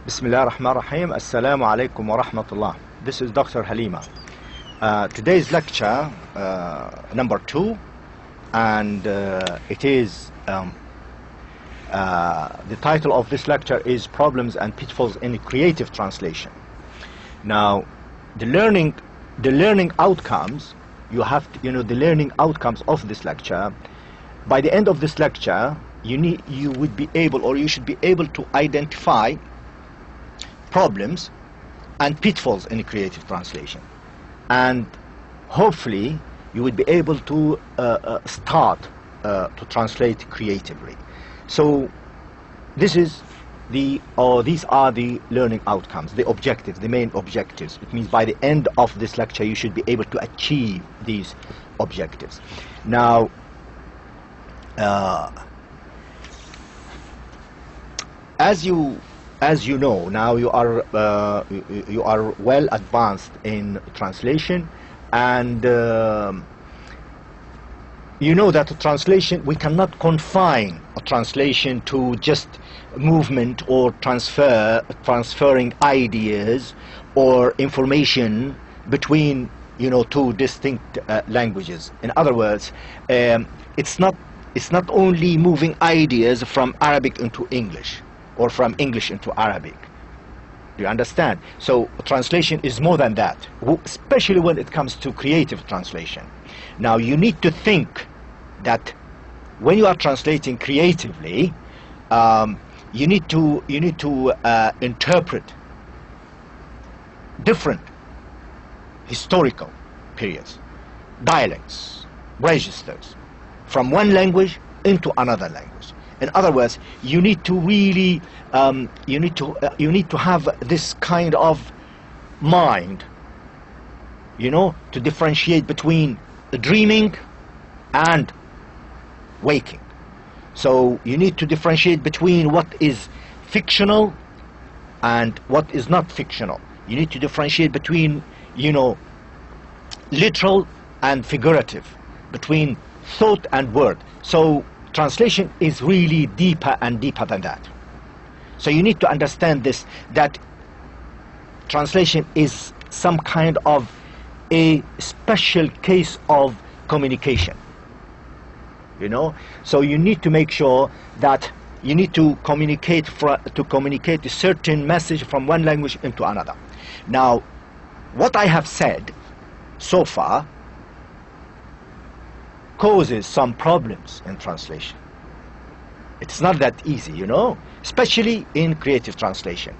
Bismillah ar-Rahman ar-Rahim. Assalamu alaikum wa rahmatullah. This is Dr. Halimah. Today's lecture number 2, and it is the title of this lecture is Problems and Pitfalls in Creative Translation. Now, the learning outcomes, you have to, the learning outcomes of this lecture. By the end of this lecture, you would be able, or you should be able, to identify problems and pitfalls in creative translation, and hopefully you would be able to start to translate creatively. So these are the learning outcomes, the objectives, the main objectives. It means by the end of this lecture you should be able to achieve these objectives. Now, as you know, now you are well advanced in translation, and you know that a translation, we cannot confine a translation to just movement or transferring ideas or information between two distinct languages. In other words, it's not only moving ideas from Arabic into English, or from English into Arabic. Do you understand? So translation is more than that, especially when it comes to creative translation. Now, you need to think that when you are translating creatively, you need to interpret different historical periods, dialects, registers, from one language into another language. In other words, you need to really, you need to have this kind of mind, to differentiate between dreaming and waking. So you need to differentiate between what is fictional and what is not fictional. You need to differentiate between, literal and figurative, between thought and word. So translation is really deeper and deeper than that. So you need to understand this, that translation is some kind of a special case of communication. So you need to make sure that you need to communicate a certain message from one language into another. Now, what I have said so far causes some problems in translation. It's not that easy, especially in creative translation.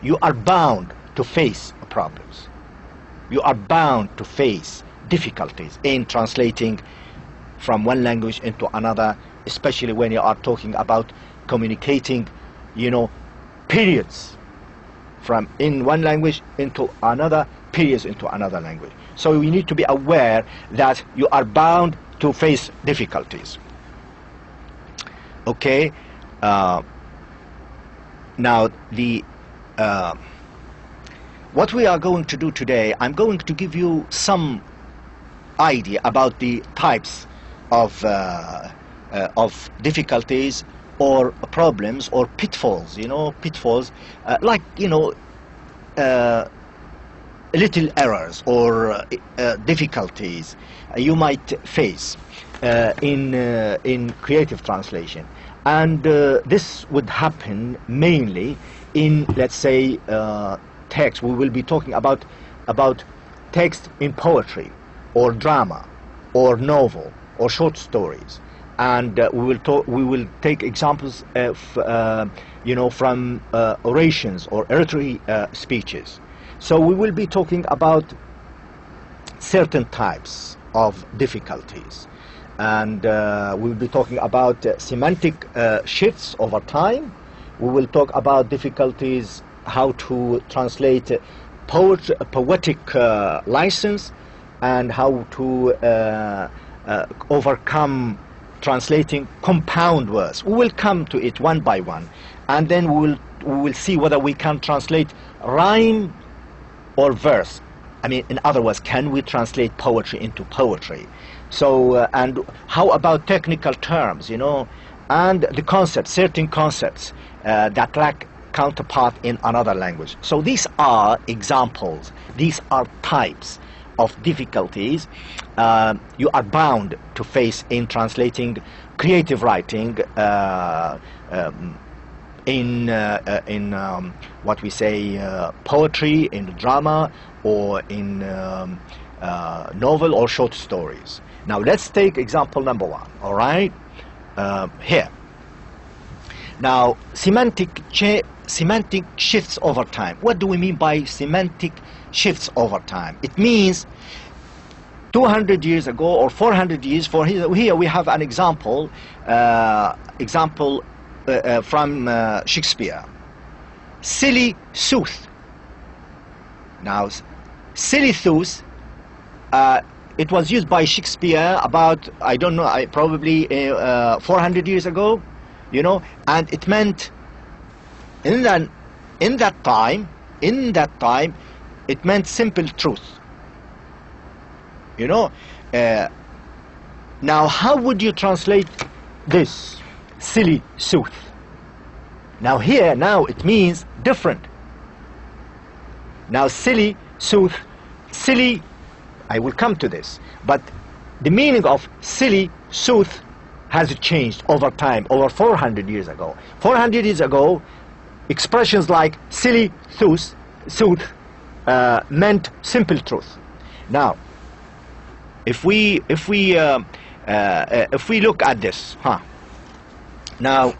You are bound to face problems. You are bound to face difficulties in translating from one language into another, especially when you are talking about communicating, periods from in one language into another, periods into another language. So you need to be aware that you are bound to face difficulties. Okay. Now, what we are going to do today, I'm going to give you some idea about the types of difficulties or problems or pitfalls. Pitfalls like little errors or difficulties you might face in creative translation, and this would happen mainly in, let's say, text. We will be talking about text in poetry or drama or novel or short stories, and we will take examples of from orations or oratory speeches. So we will be talking about certain types of difficulties, and we will be talking about semantic shifts over time. We will talk about difficulties, how to translate poetic license, and how to overcome translating compound words. We will come to it one by one, and then we will see whether we can translate rhyme or verse. I mean, in other words, can we translate poetry into poetry? So, and how about technical terms, and the concepts, certain concepts that lack counterpart in another language. So these are examples, these are types of difficulties you are bound to face in translating creative writing in what we say poetry, in drama, or in novel or short stories. Now let's take example number one, all right? Here. Now, semantic shifts over time. What do we mean by semantic shifts over time? It means 200 years ago or 400 years, here we have an example from Shakespeare. Silly sooth. Now, silly sooth, it was used by Shakespeare about, I don't know, probably 400 years ago, you know, and it meant in that time, it meant simple truth. You know, now how would you translate this silly sooth? Now here, now it means different. Now silly sooth, silly, I will come to this, but the meaning of silly sooth has changed over time, over 400 years ago. 400 years ago, expressions like silly sooth meant simple truth. Now, if we look at this, now,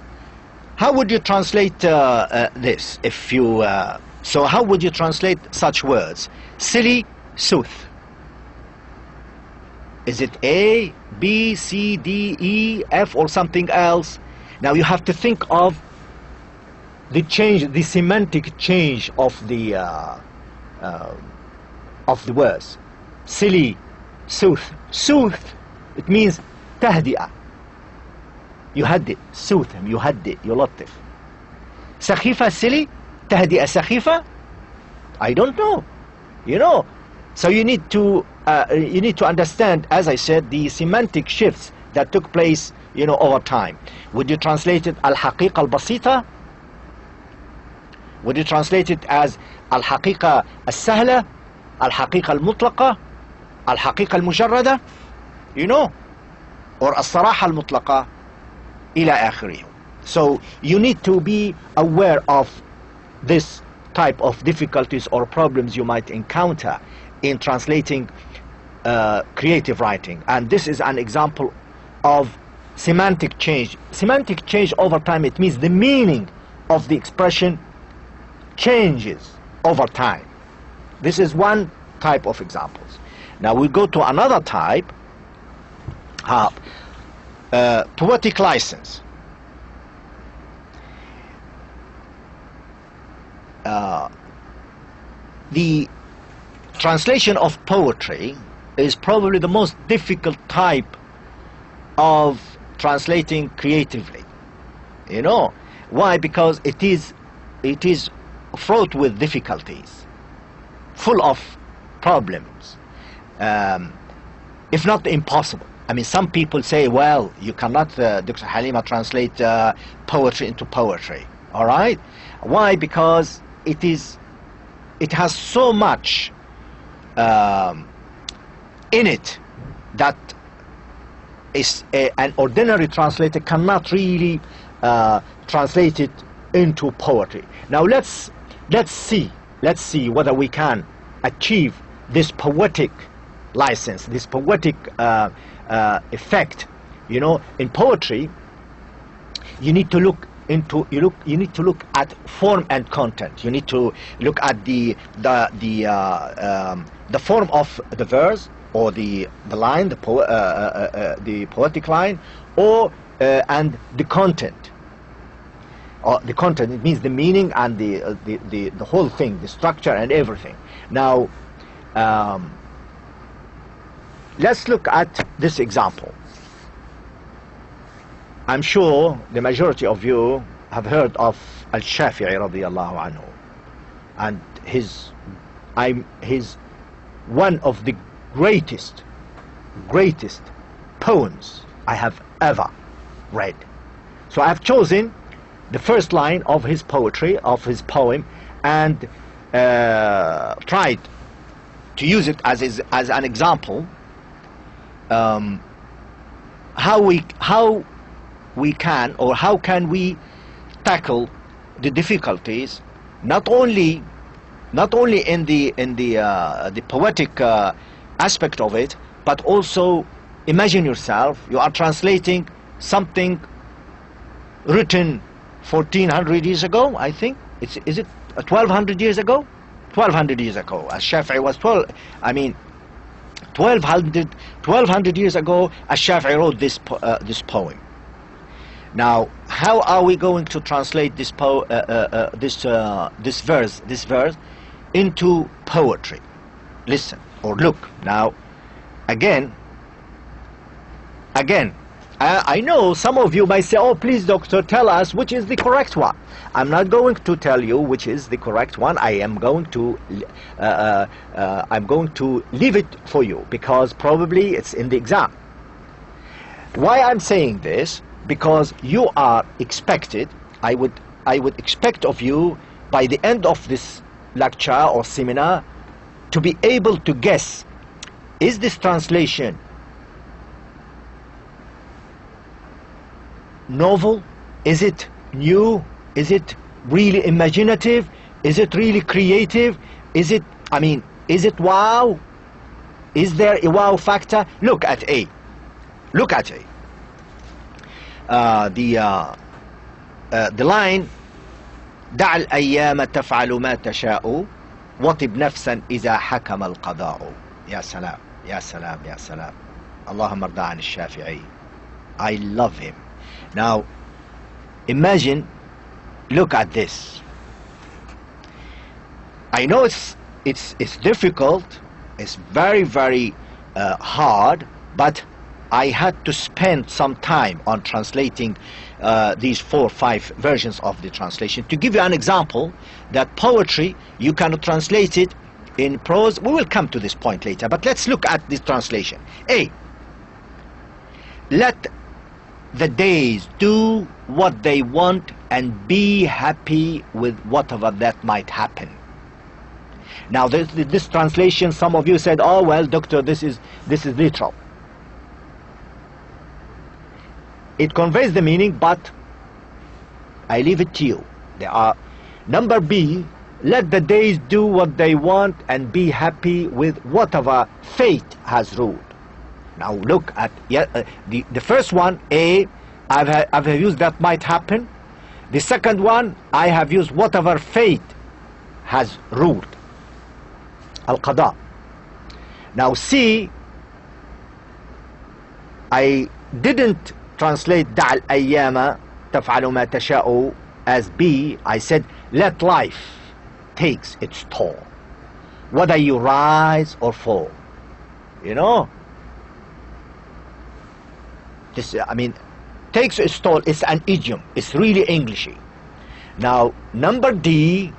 how would you translate this? If you so, how would you translate such words? Silly sooth. Is it A, B, C, D, E, F, or something else? Now you have to think of the change, the semantic change of the words. Silly, sooth. Sooth, it means تهدئة. يهدئ. Sooth him, يهدئ, يلطف. سخيفة, silly. تهدئة سخيفة. I don't know. You know. So you need to understand, as I said, the semantic shifts that took place, you know, over time. Would you translate it الحقيقة البسيطة? Would you translate it as الحقيقة السهلة? الحقيقة المطلقة? الحقيقة المجردة? You know, or الصراحة المطلقة إلى آخره. So you need to be aware of this type of difficulties or problems you might encounter in translating creative writing, and this is an example of semantic change. Semantic change over time, it means the meaning of the expression changes over time. This is one type of examples. Now we go to another type, poetic license. The translation of poetry is probably the most difficult type of translating creatively. You know why? Because it is fraught with difficulties, full of problems, if not impossible. I mean, some people say, well, you cannot, Dr. Halimah, translate poetry into poetry. All right? Why? Because it has so much in it that is an ordinary translator cannot really translate it into poetry. Now let's see whether we can achieve this poetic license, this poetic effect. You know, in poetry, you need to look at form and content. You need to look at the form of the verse, or the line, the poetic line, or and the content. Or the content, it means the meaning and the whole thing, the structure and everything. Now, let's look at this example. I'm sure the majority of you have heard of Al-Shafi'i radiyallahu anhu, and his one of the greatest poems I have ever read. So I have chosen the first line of his poetry, of his poem, and tried to use it as an example, how we can, or how can we tackle the difficulties, not only in the poetic aspect of it, but also imagine yourself you are translating something written 1400 years ago. I think is it 1200 years ago? 1200 years ago. Ash-Shafi'i was 1200 years ago. Ash-Shafi'i wrote this poem. Now, how are we going to translate this verse into poetry? Listen or look. Now, again, I know some of you might say, "Oh, please, doctor, tell us which is the correct one." I'm not going to tell you which is the correct one. I'm going to leave it for you, because probably it's in the exam. Why I'm saying this? Because you are expected, I would expect of you by the end of this lecture or seminar to be able to guess, is this translation novel? Is it new? Is it really imaginative? Is it really creative? Is it wow? Is there a wow factor? Look at A. Look at A. The line دع الأيام تفعل ما تشاء وطب نفسا إذا حكم القضاء. يا سلام يا سلام يا سلام. اللهم ارضى عن الشافعي. I love him. Now imagine, look at this. I know it's difficult, it's very hard, but I had to spend some time on translating these 4 or 5 versions of the translation to give you an example that poetry, you cannot translate it in prose. We will come to this point later, but let's look at this translation. A. Let the days do what they want and be happy with whatever that might happen. Now this translation, some of you said, "Oh well, doctor, this is literal." It conveys the meaning, but I leave it to you. There are number B. Let the days do what they want and be happy with whatever fate has ruled. Now look at the first one, A. I've used that might happen. The second one, I have used whatever fate has ruled. Al-Qada. Now C. I didn't translate دع الأيام تفعل ما تشاء as B. I said let life takes its toll, whether you rise or fall. You know, this takes its toll. It's an idiom. It's really Englishy. Now number D,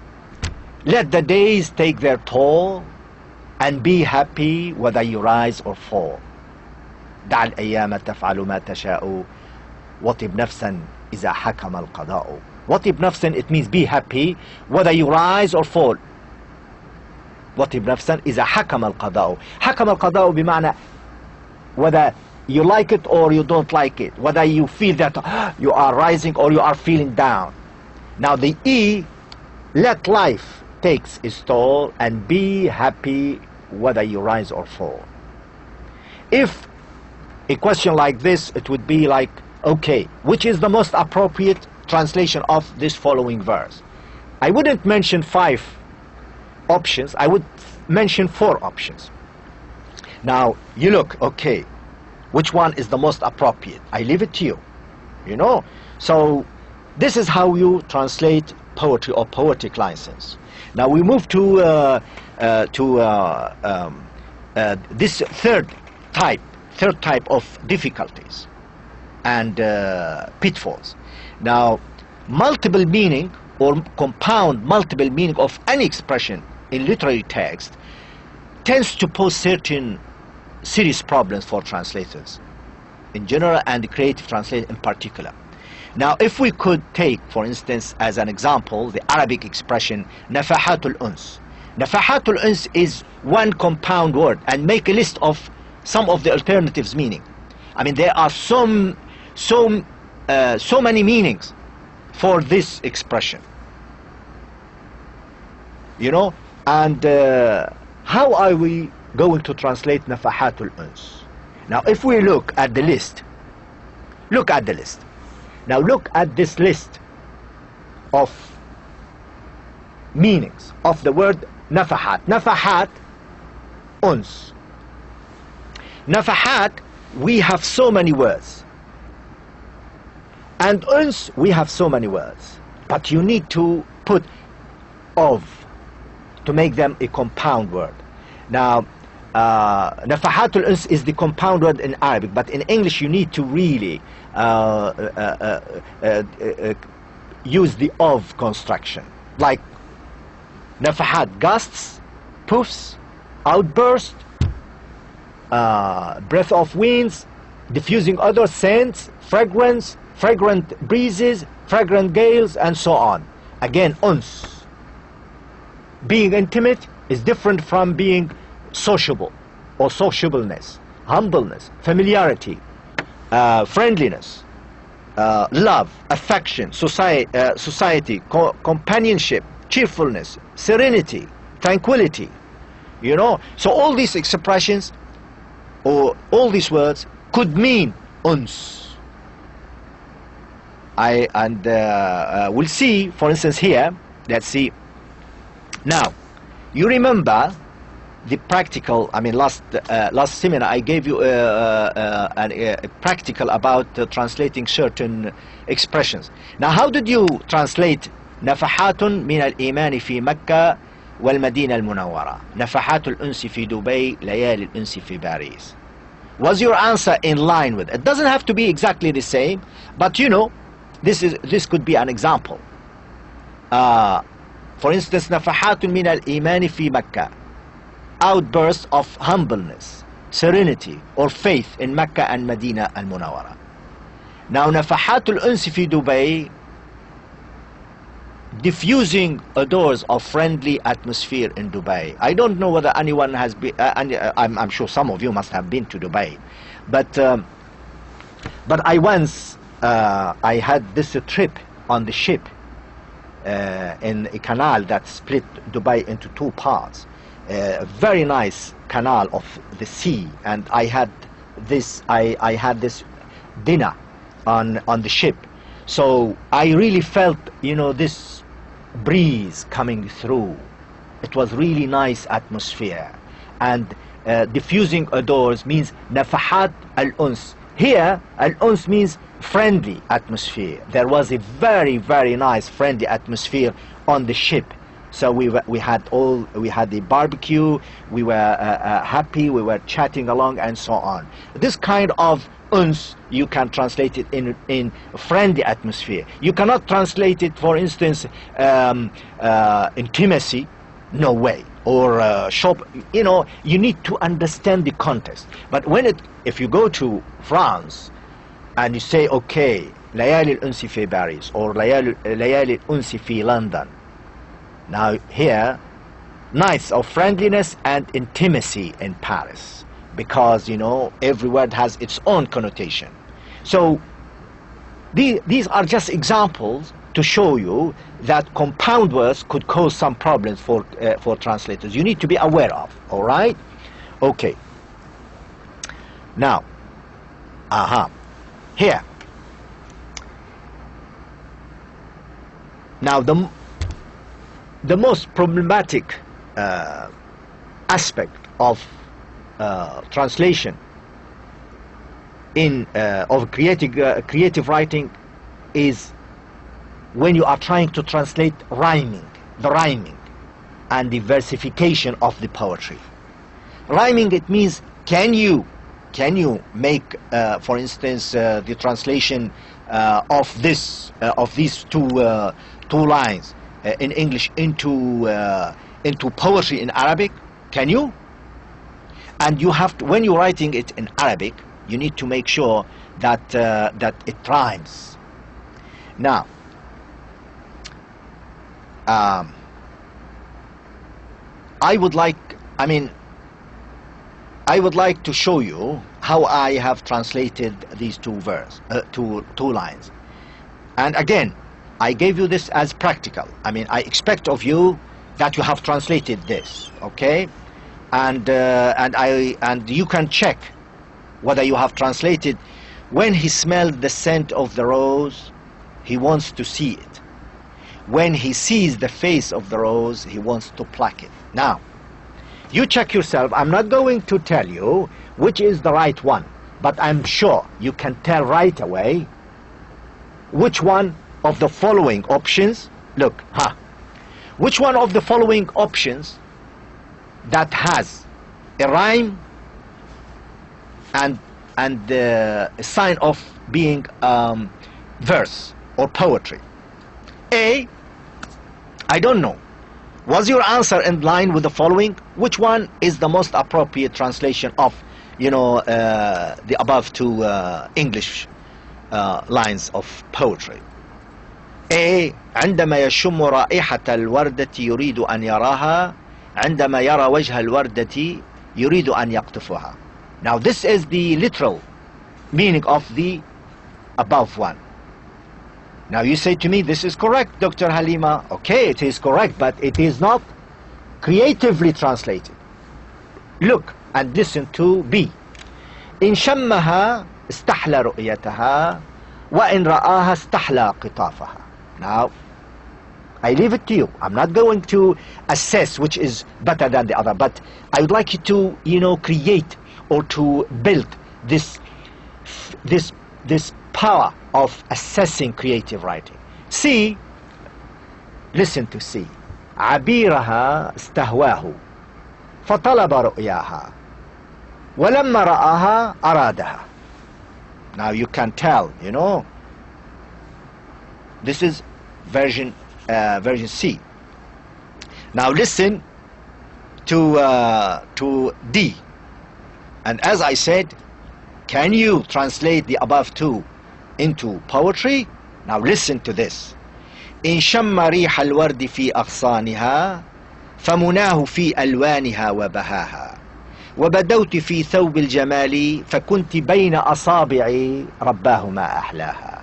let the days take their toll and be happy whether you rise or fall. دع الأيام تفعل ما تشاء وطب نفسا إذا حكم القضاء. وطب نفسا, it means be happy whether you rise or fall. وطب نفسا إذا حكم القضاء. حكم القضاء بمعنى whether you like it or you don't like it, whether you feel that you are rising or you are feeling down. Now the E, let life takes its toll and be happy whether you rise or fall. If a question like this, it would be like, okay, which is the most appropriate translation of this following verse? I wouldn't mention 5 options, I would mention 4 options. Now you look, okay, which one is the most appropriate? I leave it to you, you know. So this is how you translate poetry or poetic license. Now we move to this third type of difficulties and pitfalls. Now multiple meaning or compound multiple meaning of any expression in literary text tends to pose certain serious problems for translators in general and creative translators in particular. Now, if we could take, for instance, as an example, the Arabic expression nafahatul uns. Nafahatul uns is one compound word, and make a list of some of the alternatives meaning. I mean, there are so many meanings for this expression. You know, and how are we going to translate nafahatul uns? Now, if we look at the list, look at the list. Now look at this list of meanings of the word nafahat. Nafahat, uns. Nafahat, we have so many words. And uns, we have so many words. But you need to put of to make them a compound word. Now, nafahatul uns is the compound word in Arabic, but in English you need to really use the of construction, like nafahat, gusts, puffs, outburst, breath of winds, diffusing other scents, fragrance, fragrant breezes, fragrant gales, and so on. Again, uns. Being intimate is different from being sociable or sociableness, humbleness, familiarity, friendliness, love, affection, society, companionship, cheerfulness, serenity, tranquility. You know, so all these expressions or all these words could mean uns. We'll see, for instance, here. Let's see. Now, you remember the practical, I mean, last seminar I gave you a practical about translating certain expressions. Now, how did you translate نفحات من الإيمان في مكة والمدينة المنورة نفحات الأنس في دبي ليالي الأنس في باريس? Was your answer in line with it? It doesn't have to be exactly the same, but you know, this could be an example. For instance, نفحات من الإيمان في مكة, outbursts of humbleness, serenity, or faith in Mecca and Medina al-Munawwara. Now, نفحات الأنس في دبي, diffusing odors of friendly atmosphere in Dubai. I don't know whether anyone has been, I'm sure some of you must have been to Dubai, but I once, I had this trip on the ship in a canal that split Dubai into two parts. A very nice canal of the sea, and I had this dinner on the ship. So I really felt, you know, this breeze coming through. It was really nice atmosphere, and diffusing odors means nafahat al-uns. Here, al-uns means friendly atmosphere. There was a very, very nice friendly atmosphere on the ship. So we had the barbecue, we were happy, we were chatting along, and so on. This kind of uns, you can translate it in friendly atmosphere. You cannot translate it, for instance, intimacy, no way, or shop. You know, you need to understand the context. But if you go to France and you say, okay, ليالي الأنس في Paris, or ليالي الأنس في London. Now here, nights of friendliness and intimacy in Paris, because, you know, every word has its own connotation. So these are just examples to show you that compound words could cause some problems for translators. You need to be aware of. All right? Okay. Now, here. Now the most problematic aspect of translation of creative writing is when you are trying to translate the rhyming and the versification of the poetry. Rhyming, it means can you make, for instance, the translation of these two lines in English into poetry in Arabic? Can you? And you have to, when you're writing it in Arabic, you need to make sure that it rhymes. Now, I would like to show you how I have translated these two lines. And again, I gave you this as practical. I expect of you that you have translated this, okay? And you can check whether you have translated. When he smelled the scent of the rose, he wants to see it. When he sees the face of the rose, he wants to pluck it. Now, you check yourself. I'm not going to tell you which is the right one, but I'm sure you can tell right away which one of the following options, which one of the following options that has a rhyme and a sign of being verse or poetry. A, I don't know. Was your answer in line with the following? Which one is the most appropriate translation of, the above two English lines of poetry? A, عندما يشم رائحة الوردة يريد أن يراها عندما يرى وجه الوردة يريد أن يقطفها. Now this is the literal meaning of the above one. Now you say to me, this is correct, Dr. Halimah. Okay, it is correct, but it is not creatively translated. Look and listen to B. إن شمها استحلى رؤيتها وإن رآها استحلى قطافها. Now, I leave it to you. I'm not going to assess which is better than the other, but I would like you to, create or to build this power of assessing creative writing. C, listen to C. عبيرها استهواه فطلب رؤياها ولما رآها أرادها. Now you can tell, this is version C. Now listen to D. And as I said, can you translate the above two into poetry? Now listen to this. إن شم ريح الورد في أغصانها فمناه في ألوانها وبهاها وبدوت في ثوب الجمال فكنت بين أصابعي رباه ما أحلاها.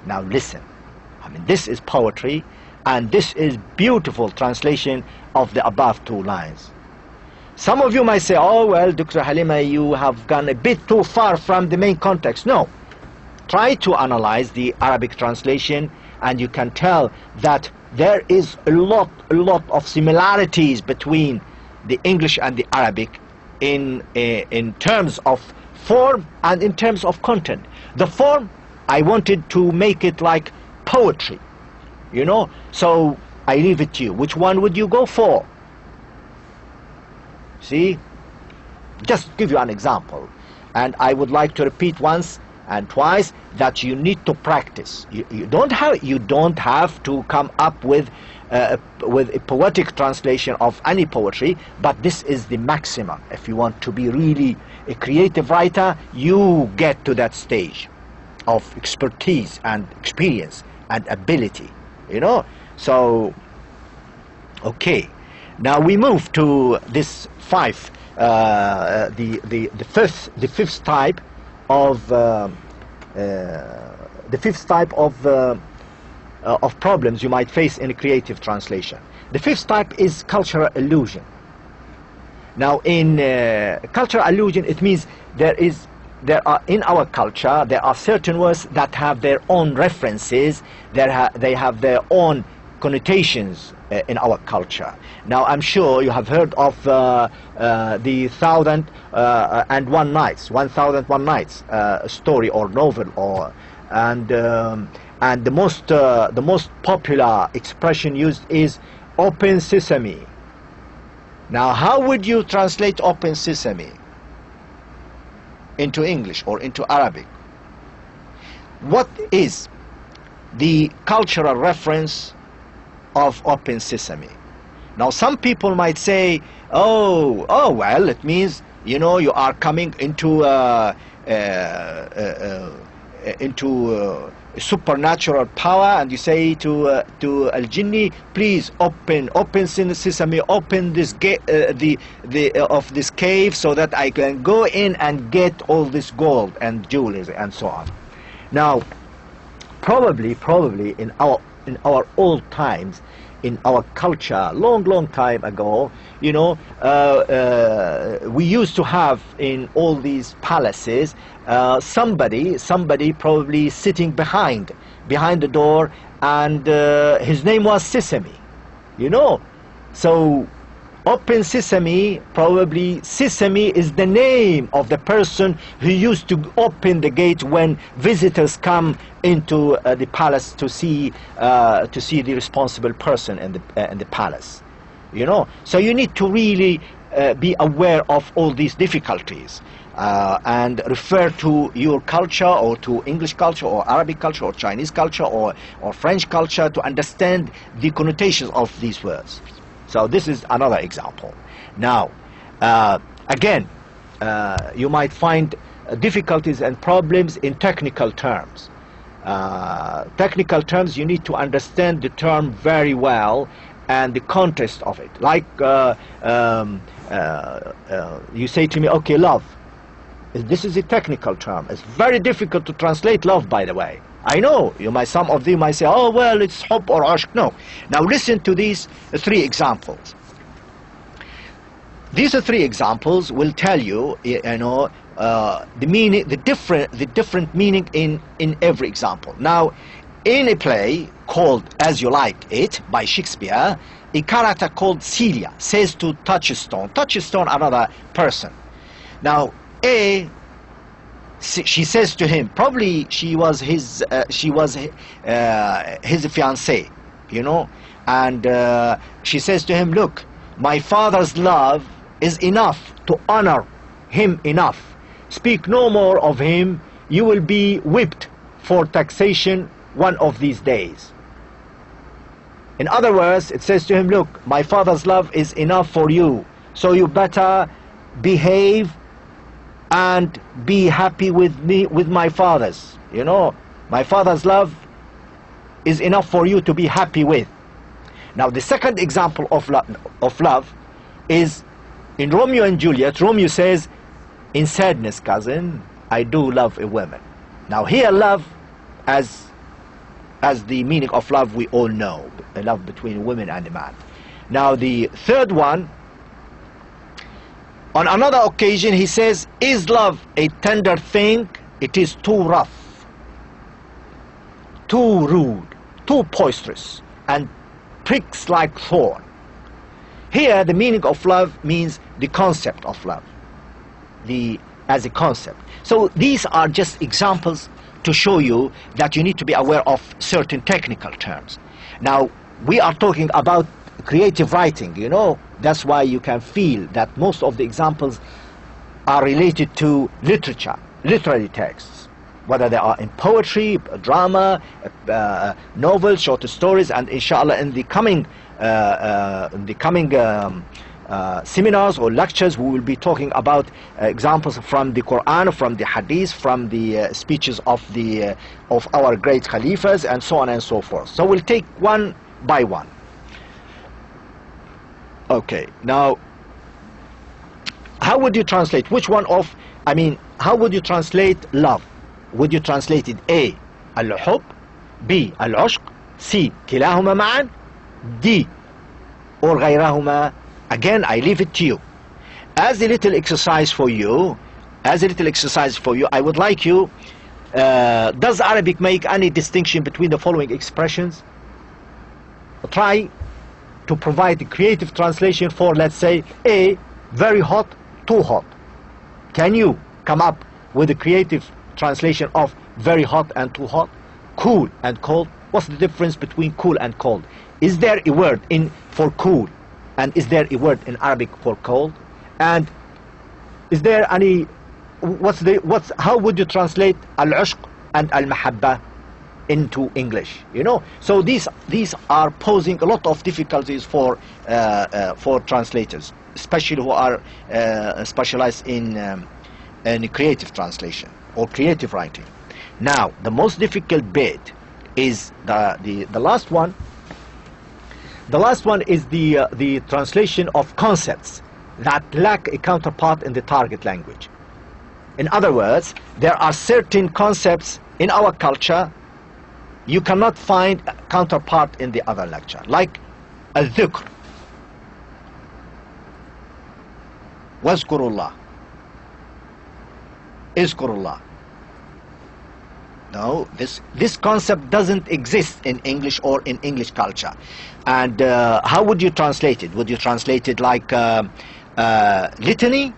Now listen. This is poetry, and this is beautiful translation of the above two lines. Some of you might say, oh well, Dr. Halimah, you have gone a bit too far from the main context. No. Try to analyze the Arabic translation, and you can tell that there is a lot of similarities between the English and the Arabic in terms of form and in terms of content. The form, I wanted to make it like poetry, so I leave it to you. Which one would you go for? See, just give you an example, and I would like to repeat once and twice that you need to practice. You don't have to come up with a poetic translation of any poetry, but this is the maximum. If you want to be really a creative writer, you get to that stage of expertise and experience and ability, So, okay. Now we move to this the fifth type of problems you might face in a creative translation. The fifth type is cultural illusion. Now, in cultural illusion, it means in our culture there are certain words that have their own references, they have their own connotations in our culture. Now I'm sure you have heard of the 1001 Nights story or novel, and the most popular expression used is open sesame. Now how would you translate open sesame into English or into Arabic? What is the cultural reference of open sesame? Now some people might say, oh well, it means you are coming into supernatural power, and you say to Al Jinni, please open sesame, open this gate, of this cave, so that I can go in and get all this gold and jewelry and so on. Now, probably in our old times, in our culture, long time ago, you know, we used to have in all these palaces somebody probably sitting behind the door, and his name was Sesame, you know. So open sesame, probably Sesame is the name of the person who used to open the gate when visitors come into the palace to see the responsible person in the palace, you know. So you need to really be aware of all these difficulties, and refer to your culture, or to English culture, or Arabic culture, or Chinese culture, or French culture, to understand the connotations of these words. So this is another example. Now, again, you might find difficulties and problems in technical terms. Technical terms, you need to understand the term very well and the context of it. Like you say to me, okay, love. This is a technical term. It's very difficult to translate love, by the way. I know some of you might say, oh well, it's hub or ashq. No. Now listen to these three examples. These three examples will tell you, you know, the meaning, the different meaning in every example. Now, in a play called As You Like It by Shakespeare, a character called Celia says to Touchstone, another person. Now, she says to him, probably she was his fiancée, you know, and she says to him, look, my father's love is enough to honor him enough. Speak no more of him. You will be whipped for taxation one of these days. In other words, it says to him, look, my father's love is enough for you, so you better behave and be happy with me, with my father's. You know, my father's love is enough for you to be happy with. Now, the second example of love is in Romeo and Juliet. Romeo says, in sadness, cousin, I do love a woman. Now, here, love, as the meaning of love we all know, a love between a woman and a man. Now, the third one, on another occasion, he says, is love a tender thing? It is too rough, too rude, too boisterous, and pricks like thorn. Here, the meaning of love means the concept of love, as a concept. So these are just examples to show you that you need to be aware of certain technical terms. Now, we are talking about creative writing, you know. That's why you can feel that most of the examples are related to literature, literary texts, whether they are in poetry, drama, novels, short stories, and inshallah in the coming seminars or lectures we will be talking about examples from the Quran, from the Hadith, from the speeches of our great Khalifas, and so on and so forth. So we'll take one by one. Okay, now, how would you translate? How would you translate love? Would you translate it A, al-hub, B, al-ushq, C, kilahuma ma'an, D, or ghayrahuma? Again, I leave it to you. As a little exercise for you, I would like you, does Arabic make any distinction between the following expressions? Try to provide a creative translation for, let's say, A, very hot, too hot. Can you come up with a creative translation of very hot and too hot? Cool and cold. What's the difference between cool and cold? Is there a word for cool, and is there a word in Arabic for cold? And is there any, how would you translate al-ushq and al-mahabba into English, you know? So these are posing a lot of difficulties for translators, especially who are specialized in creative translation or creative writing. Now, the most difficult bit is the last one. The last one is the translation of concepts that lack a counterpart in the target language. In other words, there are certain concepts in our culture you cannot find a counterpart in the other lecture, like الذكر, واذكروا الله, اذكروا الله. No, this concept doesn't exist in English or in English culture. And how would you translate it? Would you translate it like litany?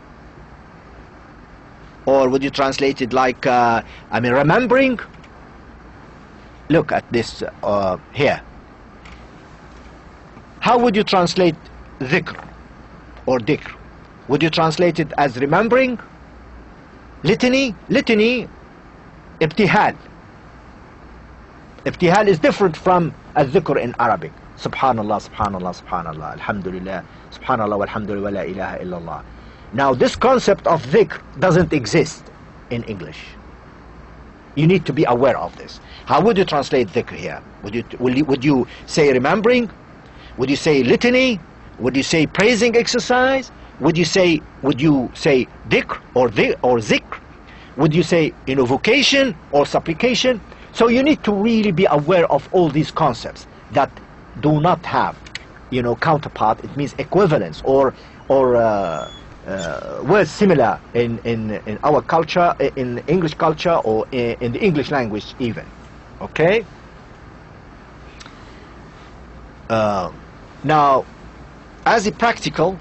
Or would you translate it like, remembering? Look at this here. How would you translate dhikr or dhikr? Would you translate it as remembering? Litany? Litany, ibtihal. Ibtihal is different from al-dhikr in Arabic. Subhanallah, subhanallah, subhanallah, alhamdulillah, subhanallah, walhamdulillah, wa la ilaha illallah. Now this concept of dhikr doesn't exist in English. You need to be aware of this. How would you translate dhikr here? Would you say remembering? Would you say litany? Would you say praising exercise? Would you say dhikr or zikr? Would you say invocation or supplication? So you need to really be aware of all these concepts that do not have, counterpart. It means equivalence or words similar in our culture, in English culture, or in the English language even. Okay? Now, as a practical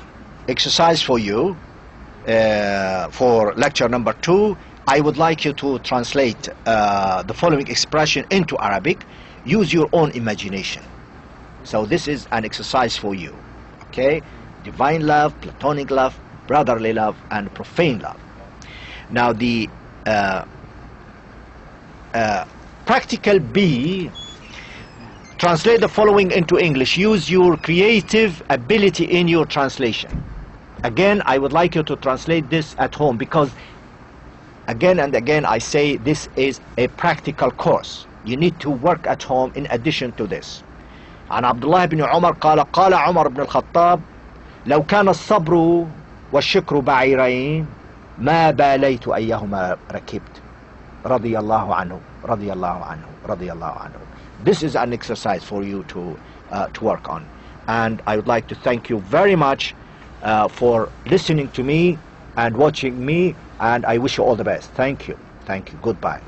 exercise for you, for lecture number 2, I would like you to translate the following expression into Arabic. Use your own imagination. So this is an exercise for you. Okay? Divine love, platonic love, brotherly love, and profane love. Now the practical B, translate the following into English. Use your creative ability in your translation. Again, I would like you to translate this at home, because again and again I say this is a practical course. You need to work at home in addition to this. عن عبد الله بن عمر قال عمر بن الخطاب لو كان الصبر والشكر بعيرين ما باليت أيهما ركبت رضي الله عنه رضي الله عنه رضي الله عنه. This is an exercise for you to work on, and I would like to thank you very much for listening to me and watching me, and I wish you all the best. Thank you. Goodbye.